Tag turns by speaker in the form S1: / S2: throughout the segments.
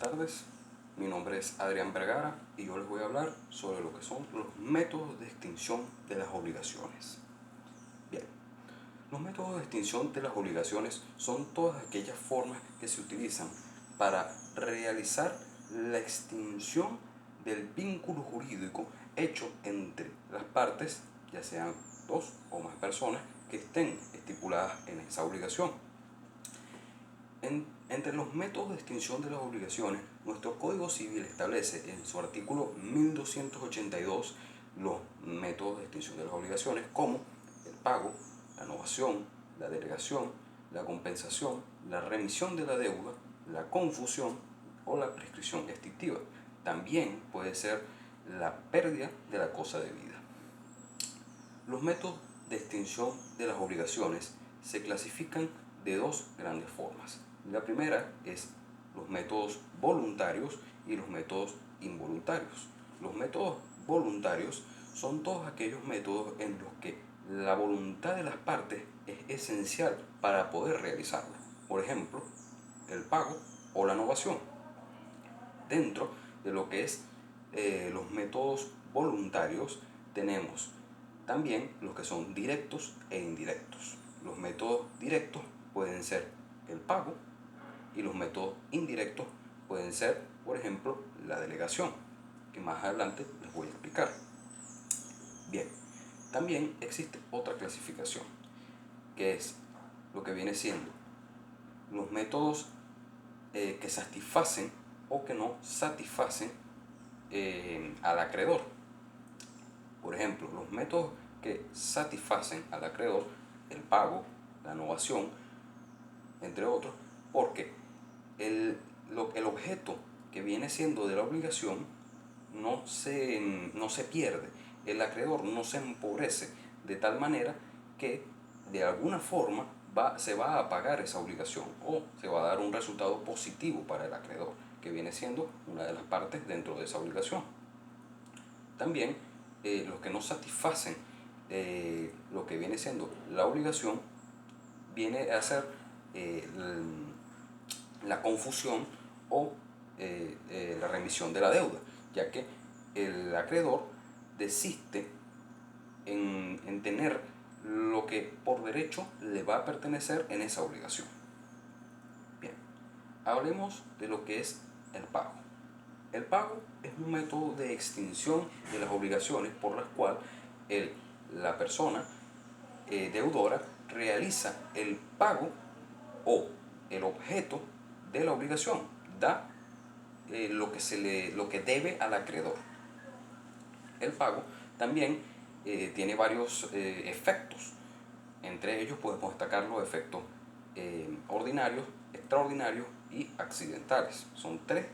S1: tardes, mi nombre es Adrián Vergara y yo les voy a hablar sobre lo que son los métodos de extinción de las obligaciones. Bien, los métodos de extinción de las obligaciones son todas aquellas formas que se utilizan para realizar la extinción del vínculo jurídico hecho entre las partes, ya sean dos o más personas que estén estipuladas en esa obligación. Entre los métodos de extinción de las obligaciones, nuestro Código Civil establece en su artículo 1282 los métodos de extinción de las obligaciones como el pago, la novación, la delegación, la compensación, la remisión de la deuda, la confusión o la prescripción extintiva. También puede ser la pérdida de la cosa debida. Los métodos de extinción de las obligaciones se clasifican de dos grandes formas. La primera es los métodos voluntarios y los métodos involuntarios. Los métodos voluntarios son todos aquellos métodos en los que la voluntad de las partes es esencial para poder realizarla. Por ejemplo, el pago o la novación. Dentro de lo que es los métodos voluntarios tenemos también los que son directos e indirectos. Los métodos directos pueden ser el pago y los métodos indirectos pueden ser, por ejemplo, la delegación, que más adelante les voy a explicar. Bien, también existe otra clasificación, que es lo que viene siendo los métodos que satisfacen o que no satisfacen al acreedor. Por ejemplo, los métodos que satisfacen al acreedor, el pago, la novación, entre otros, porque el objeto que viene siendo de la obligación no se pierde, el acreedor no se empobrece de tal manera que de alguna forma se va a pagar esa obligación o se va a dar un resultado positivo para el acreedor, que viene siendo una de las partes dentro de esa obligación. También los que no satisfacen lo que viene siendo la obligación viene a ser la confusión o la remisión de la deuda, ya que el acreedor desiste en tener lo que por derecho le va a pertenecer en esa obligación. Bien, hablemos de lo que es el pago. El pago es un método de extinción de las obligaciones por las cuales la persona deudora realiza el pago o el objeto de la obligación, da lo que debe al acreedor. El pago también tiene varios efectos. Entre ellos podemos destacar los efectos ordinarios, extraordinarios y accidentales. Son tres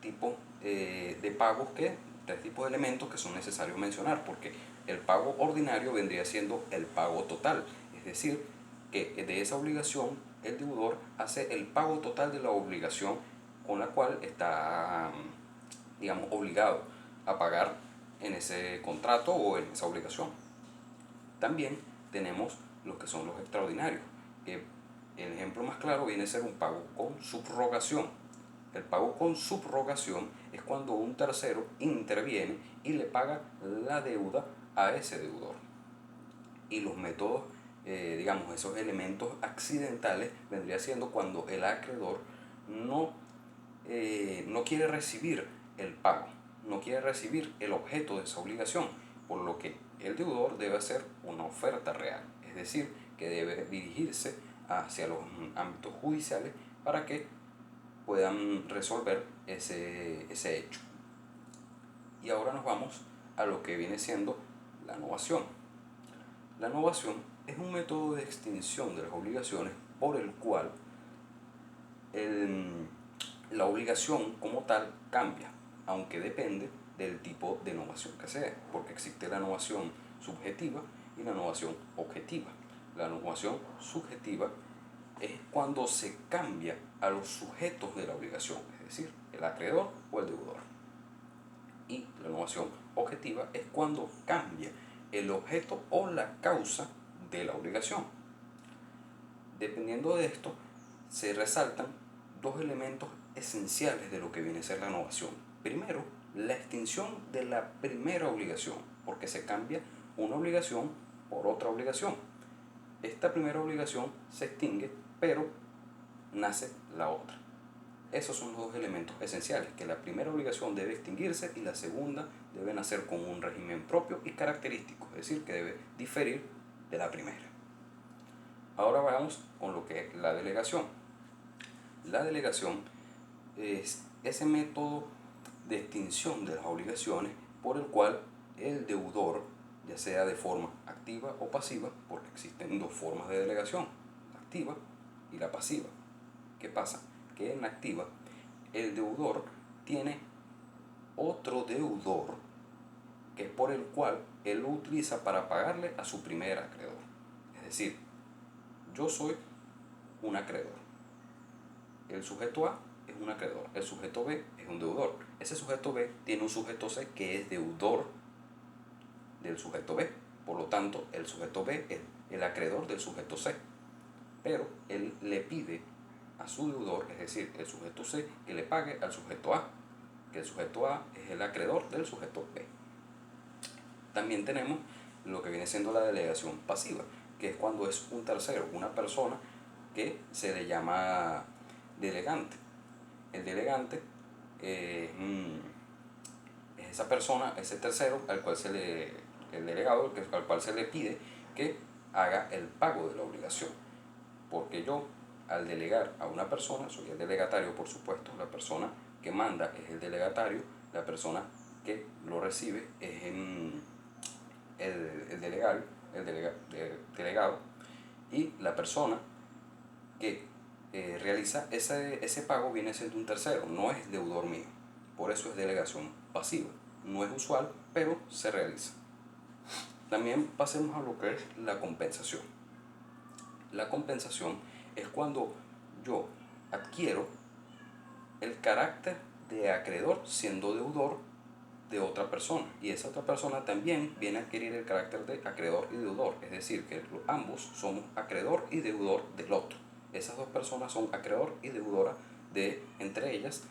S1: tipos de pagos, tres tipos de elementos que son necesarios mencionar, porque el pago ordinario vendría siendo el pago total, es decir, que de esa obligación el deudor hace el pago total de la obligación con la cual está, digamos, obligado a pagar en ese contrato o en esa obligación. También tenemos los que son los extraordinarios, que el ejemplo más claro viene a ser un pago con subrogación. El pago con subrogación es cuando un tercero interviene y le paga la deuda a ese deudor. Y los métodos, digamos, esos elementos accidentales vendría siendo cuando el acreedor no quiere recibir el pago, no quiere recibir el objeto de esa obligación, por lo que el deudor debe hacer una oferta real, es decir, que debe dirigirse hacia los ámbitos judiciales para que puedan resolver ese hecho. Y ahora nos vamos a lo que viene siendo la novación. La novación es un método de extinción de las obligaciones por el cual la obligación como tal cambia, aunque depende del tipo de novación que sea, porque existe la novación subjetiva y la novación objetiva. La novación subjetiva es cuando se cambia a los sujetos de la obligación, es decir, el acreedor o el deudor. Y la novación objetiva es cuando cambia el objeto o la causa de la obligación. Dependiendo de esto, se resaltan dos elementos esenciales de lo que viene a ser la novación. Primero, la extinción de la primera obligación, porque se cambia una obligación por otra obligación. Esta primera obligación se extingue, pero nace la otra. Esos son los dos elementos esenciales, que la primera obligación debe extinguirse y la segunda debe nacer con un régimen propio y característico, es decir, que debe diferir de la primera. Ahora vamos con lo que es la delegación. La delegación es ese método de extinción de las obligaciones por el cual el deudor, ya sea de forma activa o pasiva, porque existen dos formas de delegación, la activa y la pasiva. ¿Qué pasa? Que en la activa el deudor tiene otro deudor que es por el cual él lo utiliza para pagarle a su primer acreedor. Es decir, yo soy un acreedor. El sujeto A es un acreedor. El sujeto B es un deudor. Ese sujeto B tiene un sujeto C que es deudor del sujeto B. Por lo tanto, el sujeto B es el acreedor del sujeto C. Pero él le pide a su deudor, es decir, el sujeto C, que le pague al sujeto A, que el sujeto A es el acreedor del sujeto B. También tenemos lo que viene siendo la delegación pasiva, que es cuando es un tercero, una persona que se le llama delegante. El delegante es esa persona, ese tercero al cual el delegado al cual se le pide que haga el pago de la obligación. Porque yo, al delegar a una persona, soy el delegatario, por supuesto, la persona que manda es el delegatario, la persona que lo recibe es el delegado, y la persona que realiza ese pago viene siendo un tercero, no es deudor mío. Por eso es delegación pasiva. No es usual, pero se realiza. También pasemos a lo que es la compensación. La compensación es cuando yo adquiero el carácter de acreedor siendo deudor de otra persona, y esa otra persona también viene a adquirir el carácter de acreedor y deudor, es decir, que ambos somos acreedor y deudor del otro. Esas dos personas son acreedor y deudora de entre ellas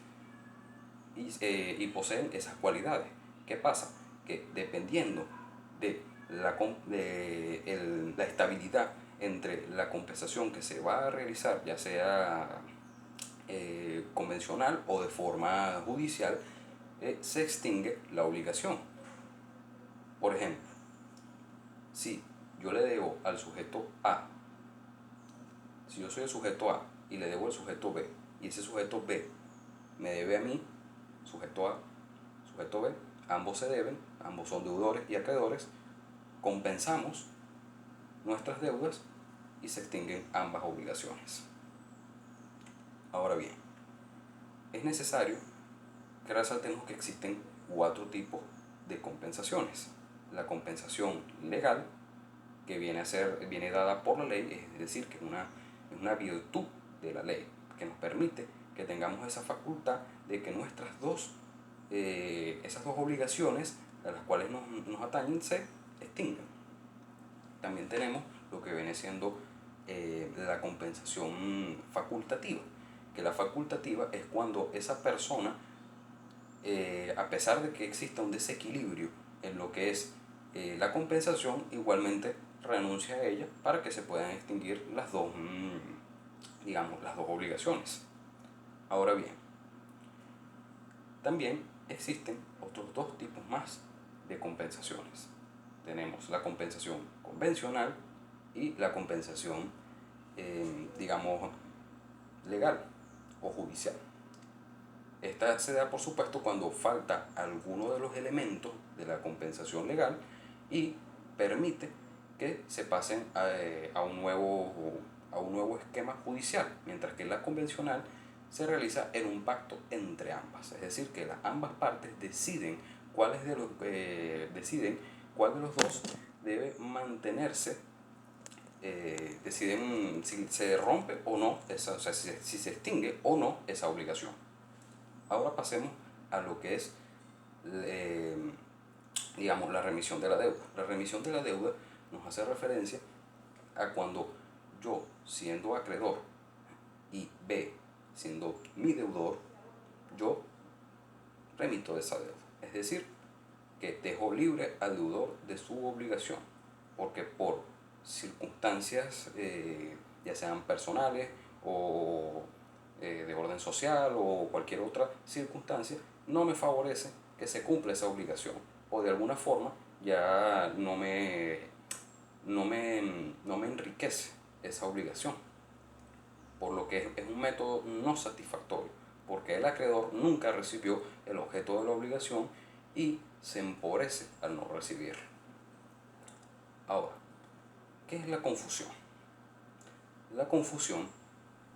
S1: y poseen esas cualidades. ¿Qué pasa? Que dependiendo de la estabilidad entre la compensación que se va a realizar, ya sea convencional o de forma judicial, se extingue la obligación. Por ejemplo, si yo le debo al sujeto A, si yo soy el sujeto A y le debo al sujeto B, y ese sujeto B me debe a mí, sujeto A, sujeto B, ambos se deben, ambos son deudores y acreedores, compensamos nuestras deudas y se extinguen ambas obligaciones. Ahora bien, es necesario que resaltemos que existen 4 tipos de compensaciones. La compensación legal, que viene dada por la ley, es decir, que es una virtud de la ley, que nos permite que tengamos esa facultad de que esas dos obligaciones a las cuales nos atañen se extingan. También tenemos lo que viene siendo la compensación facultativa, que la facultativa es cuando esa persona, a pesar de que exista un desequilibrio en lo que es la compensación, igualmente renuncia a ella para que se puedan extinguir las dos obligaciones. Ahora bien, también existen otros 2 tipos más de compensaciones. Tenemos la compensación convencional y la compensación, legal o judicial. Esta se da, por supuesto, cuando falta alguno de los elementos de la compensación legal y permite que se pasen a un nuevo esquema judicial, mientras que la convencional se realiza en un pacto entre ambas, es decir, que ambas partes deciden cuál de los dos debe mantenerse, deciden si se rompe o no, si se extingue o no esa obligación. Ahora pasemos a lo que es la remisión de la deuda. La remisión de la deuda nos hace referencia a cuando yo, siendo acreedor, y B, siendo mi deudor, yo remito esa deuda. Es decir, que dejo libre al deudor de su obligación, porque por circunstancias, ya sean personales o de orden social o cualquier otra circunstancia, no me favorece que se cumpla esa obligación, o de alguna forma ya no me enriquece esa obligación, por lo que es un método no satisfactorio, porque el acreedor nunca recibió el objeto de la obligación y se empobrece al no recibirlo. Ahora, ¿qué es la confusión? La confusión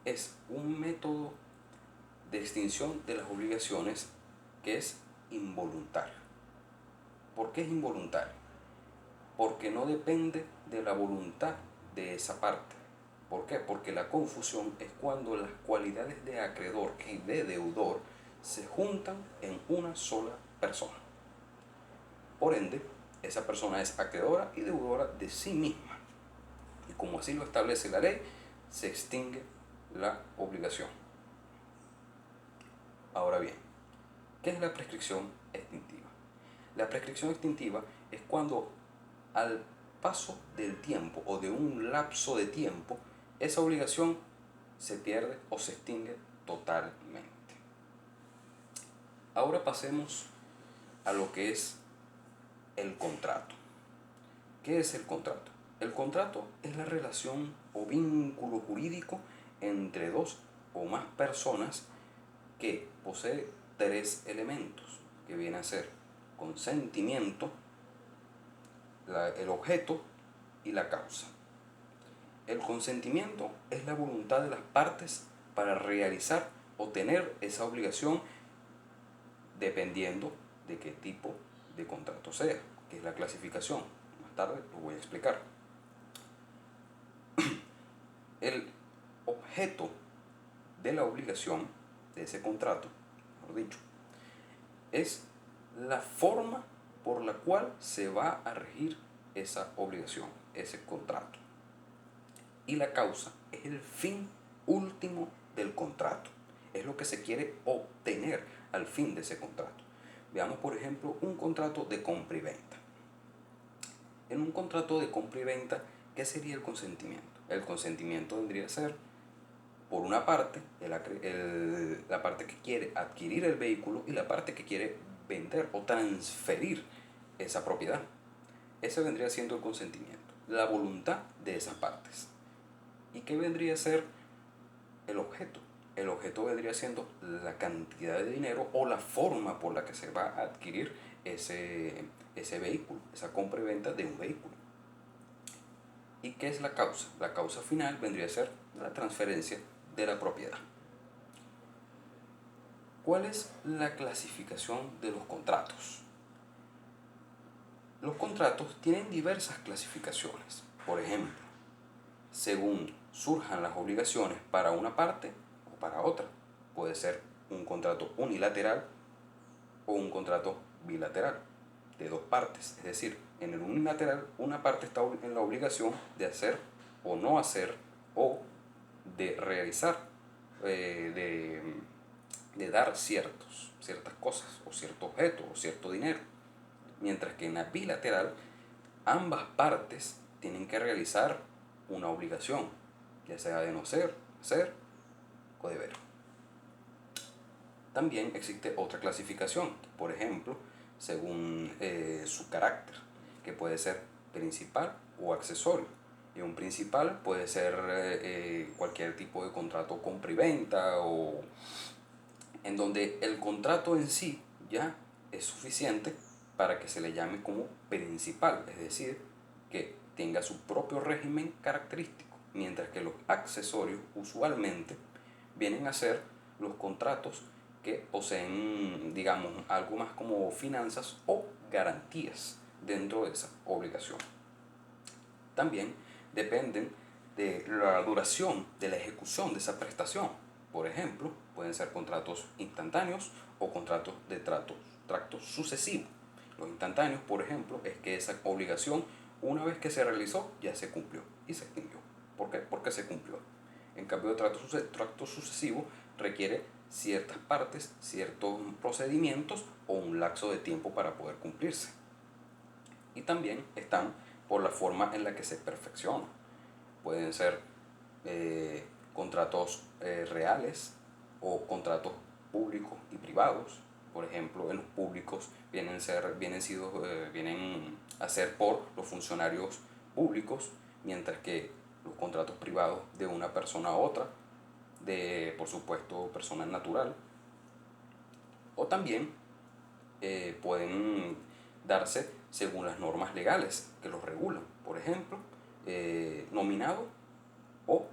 S1: es un método de extinción de las obligaciones que es involuntario. ¿Por qué es involuntario? Porque no depende de la voluntad de esa parte. ¿Por qué? Porque la confusión es cuando las cualidades de acreedor y de deudor se juntan en una sola persona. Por ende, esa persona es acreedora y deudora de sí misma. Y como así lo establece la ley, se extingue la obligación. Ahora bien, ¿qué es la prescripción extintiva? La prescripción extintiva es cuando al paso del tiempo o de un lapso de tiempo, esa obligación se pierde o se extingue totalmente. Ahora pasemos a lo que es el contrato. ¿Qué es el contrato? El contrato es la relación o vínculo jurídico entre dos o más personas que posee tres elementos, que viene a ser consentimiento, el objeto y la causa. El consentimiento es la voluntad de las partes para realizar o tener esa obligación dependiendo de qué tipo de contrato sea, que es la clasificación. Más tarde lo voy a explicar. El objeto de la obligación, de ese contrato, mejor dicho, es la forma por la cual se va a regir esa obligación, ese contrato. Y la causa es el fin último del contrato, es lo que se quiere obtener al fin de ese contrato. Veamos, por ejemplo, un contrato de compra y venta. En un contrato de compra y venta, ¿qué sería el consentimiento? El consentimiento vendría a ser, por una parte, la parte que quiere adquirir el vehículo y la parte que quiere vender o transferir esa propiedad. Ese vendría siendo el consentimiento, la voluntad de esas partes. ¿Y qué vendría a ser el objeto? El objeto vendría siendo la cantidad de dinero o la forma por la que se va a adquirir ese vehículo, esa compra y venta de un vehículo. ¿Y qué es la causa? La causa final vendría a ser la transferencia de la propiedad. ¿Cuál es la clasificación de los contratos? Los contratos tienen diversas clasificaciones. Por ejemplo, según surjan las obligaciones para una parte o para otra. Puede ser un contrato unilateral o un contrato bilateral de dos partes. Es decir, en el unilateral una parte está en la obligación de hacer o no hacer o de realizar, de dar ciertas cosas o cierto objeto o cierto dinero. Mientras que en la bilateral ambas partes tienen que realizar una obligación, ya sea de no ser o deber. También existe otra clasificación, por ejemplo, según su carácter, que puede ser principal o accesorio. Y un principal puede ser cualquier tipo de contrato compra y venta, o en donde el contrato en sí ya es suficiente para que se le llame como principal, es decir, que tenga su propio régimen característico, mientras que los accesorios usualmente vienen a ser los contratos que poseen, digamos, algo más como finanzas o garantías dentro de esa obligación. También dependen de la duración de la ejecución de esa prestación. Por ejemplo, pueden ser contratos instantáneos o contratos de tracto sucesivo. Los instantáneos, por ejemplo, es que esa obligación, una vez que se realizó, ya se cumplió y se extinguió. ¿Por qué? Porque se cumplió. En cambio, de tracto sucesivo requiere ciertas partes, ciertos procedimientos o un lapso de tiempo para poder cumplirse. Y también están por la forma en la que se perfecciona. Pueden ser contratos reales o contratos públicos y privados. Por ejemplo, en los públicos vienen a ser por los funcionarios públicos, mientras que los contratos privados de una persona a otra, de por supuesto persona natural, o también pueden darse según las normas legales que los regulan. Por ejemplo, nominado o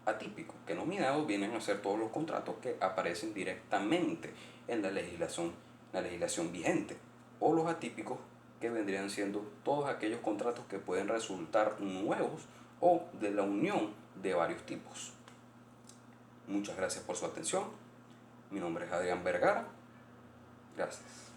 S1: atípico, que nominado vienen a ser todos los contratos que aparecen directamente en la legislación vigente, o los atípicos, que vendrían siendo todos aquellos contratos que pueden resultar nuevos o de la unión de varios tipos. Muchas gracias por su atención. Mi nombre es Adrián Vergara. Gracias.